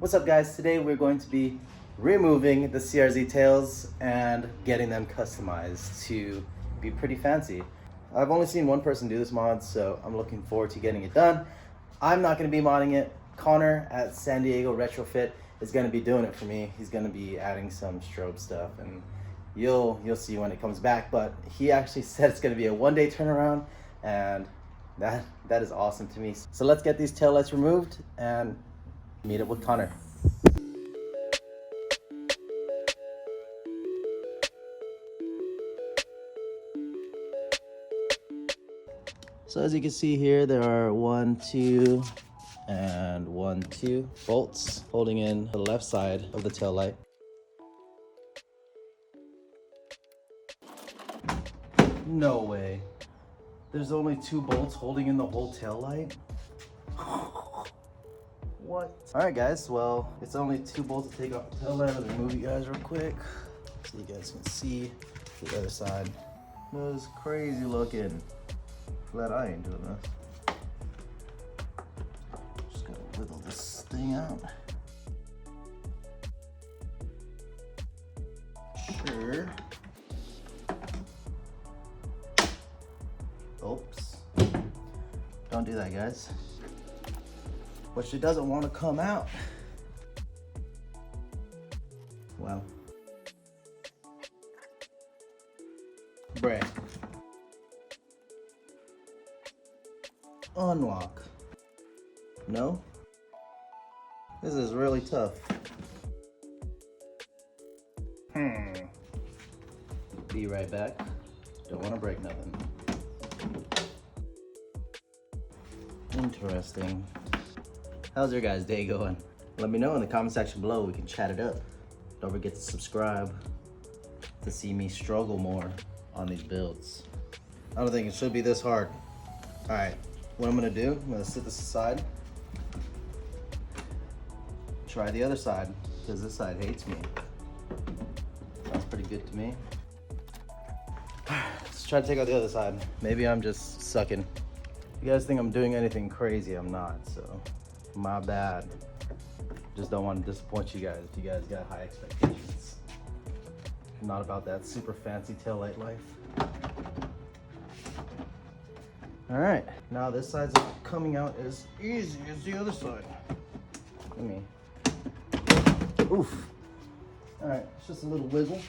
What's up guys? Today we're going to be removing the CRZ tails and getting them customized to be pretty fancy. I've only seen one person do this mod, so I'm looking forward to getting it done. I'm not going to be modding it. Connor at San Diego Retrofit is going to be doing it for me. He's going to be adding some strobe stuff, and you'll see when it comes back. But he actually said it's going to be a one-day turnaround, and that is awesome to me. So let's get these taillights removed and meet up with Connor. So as you can see here, there are 1, 2, and 1, 2 bolts holding in the left side of the taillight. No way. There's only 2 bolts holding in the whole taillight? What? Alright guys, well, it's only 2 bolts to take off the taillight. Let me move you guys real quick so you guys can see the other side. That is crazy looking. Glad I ain't doing this. Just gotta wiggle this thing out. Sure. Oops. Don't do that, guys. But she doesn't want to come out. Well. Break. Unlock. No? This is really tough. Be right back. Don't want to break nothing. Interesting. How's your guys' day going? Let me know in the comment section below. We can chat it up. Don't forget to subscribe to see me struggle more on these builds. I don't think it should be this hard. All right, what I'm gonna do, I'm gonna set this aside. Try the other side, because this side hates me. Sounds pretty good to me. Let's try to take out the other side. Maybe I'm just sucking. You guys think I'm doing anything crazy, I'm not, so my bad. Just don't want to disappoint you guys if you guys got high expectations. Not about that super fancy taillight life. All right, now this side's coming out as easy as the other side. Let me, oof. All right, it's just a little wiggle.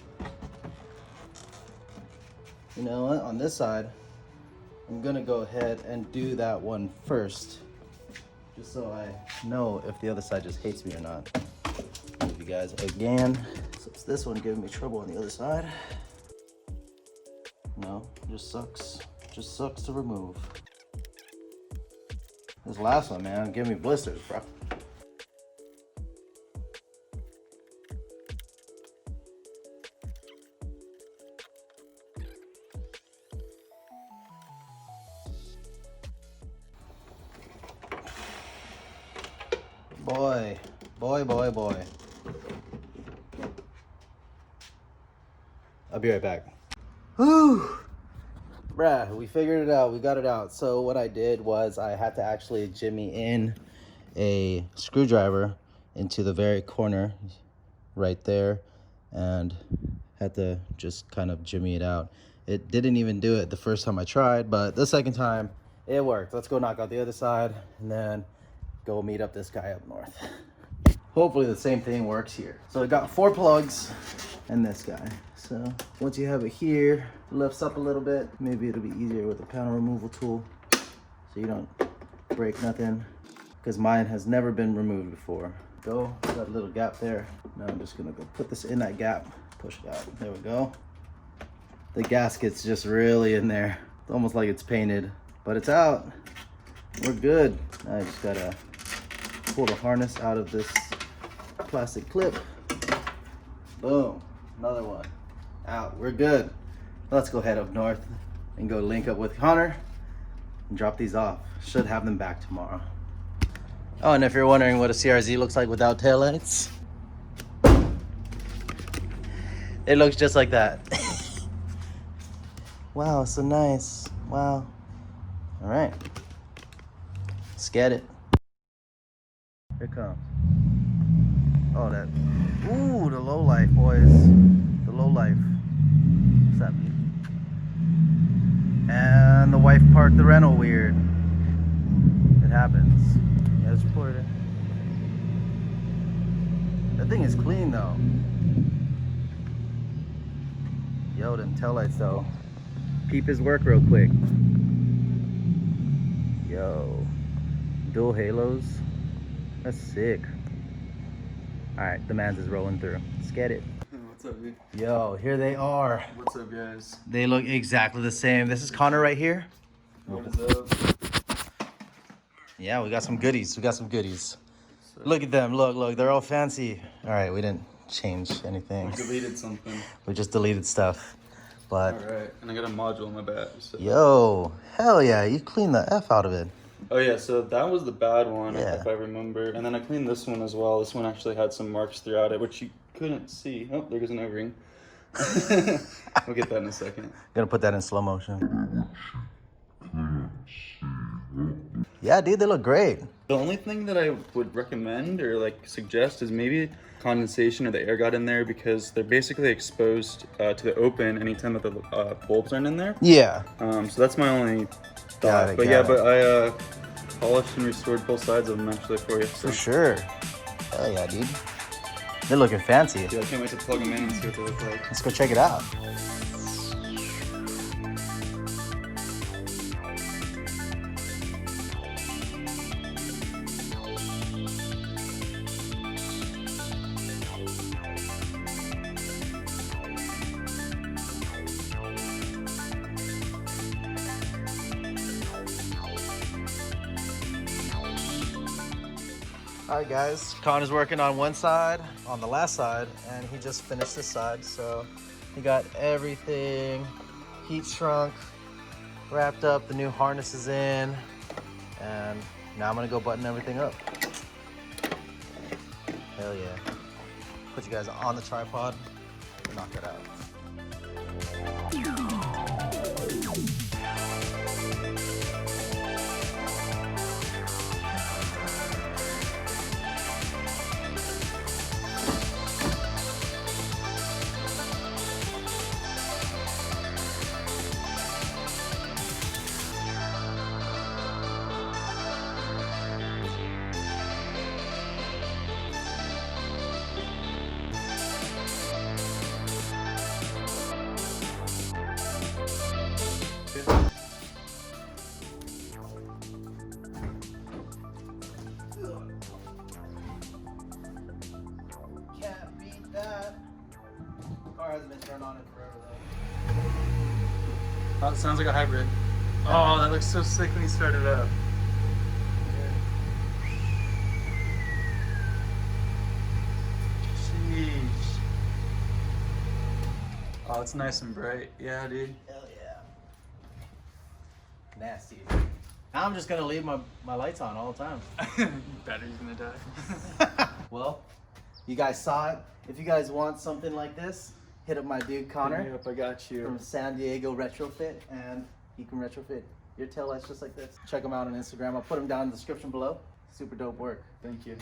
You know what, on this side, I'm gonna go ahead and do that one first, just so I know if the other side just hates me or not. Move you guys again. So it's this one giving me trouble on the other side. No, just sucks. Just sucks to remove. This last one, man, give me blisters, bro. Boy. I'll be right back. Whew. Bruh, we figured it out. We got it out. So what I did was I had to actually jimmy in a screwdriver into the very corner right there and had to just kind of jimmy it out. It didn't even do it the first time I tried, but the second time it worked. Let's go knock out the other side and then go meet up this guy up north. Hopefully the same thing works here. So I got 4 plugs and this guy. So once you have it here, lifts up a little bit. Maybe it'll be easier with a panel removal tool so you don't break nothing, because mine has never been removed before. Go, that little gap there. Now I'm just gonna go put this in that gap, push it out. There we go. The gasket's just really in there. It's almost like it's painted, but it's out. We're good. I just gotta pull the harness out of this plastic clip. Boom, another one out. We're good. Let's go head up north and go link up with Connor and drop these off. Should have them back tomorrow. Oh, and if you're wondering what a CRZ looks like without taillights, it looks just like that. Wow, so nice. Wow. All right, let's get it. Here it comes. Oh, that. Ooh, the low life, boys. The low life. What's that mean? And the wife parked the rental weird. It happens. Yeah, let's report it. That thing is clean though. Yo, them taillights though. Peep his work real quick. Yo. Dual halos. That's sick. Alright, the man's is rolling through. Let's get it. What's up, dude? Yo, here they are. What's up, guys? They look exactly the same. This is Connor right here. What is up? Yeah, we got some goodies. We got some goodies. Look at them. Look. They're all fancy. All right, we didn't change anything. We deleted something. We just deleted stuff. But All right, and I got a module in my bag. So. yo, hell yeah, you cleaned the F out of it. Oh yeah, so that was the bad one, Yeah. if I remember. And then I cleaned this one as well. This one actually had some marks throughout it, which you couldn't see. Oh, there goes an O-ring. We'll get that in a second. Gonna put that in slow motion. Yeah, dude, they look great. The only thing that I would recommend or like suggest is maybe condensation or the air got in there, because they're basically exposed to the open anytime that the bulbs aren't in there. Yeah. So that's my only thought. But I polished and restored both sides of them actually for you. So. For sure. Hell yeah, dude. They're looking fancy. Yeah, I can't wait to plug them in and see what they look like. Let's go check it out. All right, guys, Connor's working on one side, on the last side, and he just finished this side. So he got everything heat shrunk, wrapped up, the new harness is in, and now I'm gonna go button everything up. Hell yeah. Put you guys on the tripod and knock it out. Can't beat that. Car hasn't been turned on in forever though. Oh, it sounds like a hybrid. Oh, that looks so sick when you start it up. Sheesh. Oh, it's nice and bright. Yeah, dude. Hell yeah. Nasty. I'm just gonna leave my lights on all the time. Battery's gonna die. Well, you guys saw it. If you guys want something like this, hit up my dude Connor Yep, I got you. from San Diego Retrofit, and he can retrofit your taillights just like this. Check him out on Instagram. I'll put him down in the description below. Super dope work. Thank you.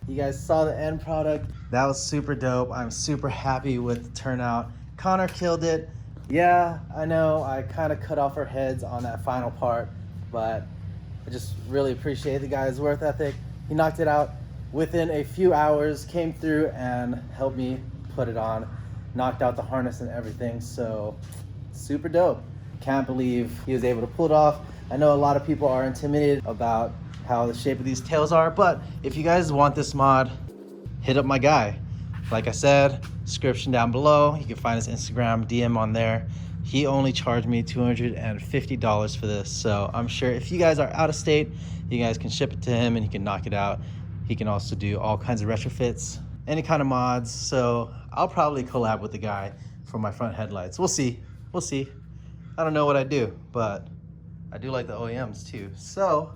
You guys saw the end product. That was super dope. I'm super happy with the turnout. Connor killed it. Yeah, I know I kind of cut off our heads on that final part, but I just really appreciate the guy's work ethic. He knocked it out within a few hours, came through and helped me put it on, knocked out the harness and everything. So super dope. Can't believe he was able to pull it off. I know a lot of people are intimidated about how the shape of these tails are, but if you guys want this mod, hit up my guy. Like I said, description down below. You can find his Instagram, DM on there. He only charged me $250 for this. So I'm sure if you guys are out of state, you guys can ship it to him and he can knock it out. He can also do all kinds of retrofits, any kind of mods. So I'll probably collab with the guy for my front headlights. We'll see. We'll see. I don't know what I do, but I do like the OEMs too. So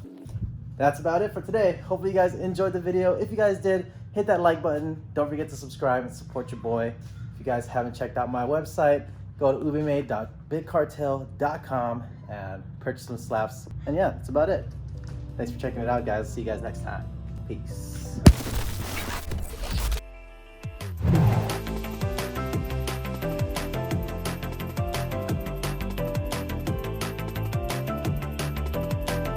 that's about it for today. Hopefully you guys enjoyed the video. If you guys did, hit that like button. Don't forget to subscribe and support your boy. If you guys haven't checked out my website, go to ubimade.bigcartel.com and purchase some slaps. And yeah, that's about it. Thanks for checking it out, guys. See you guys next time. Peace.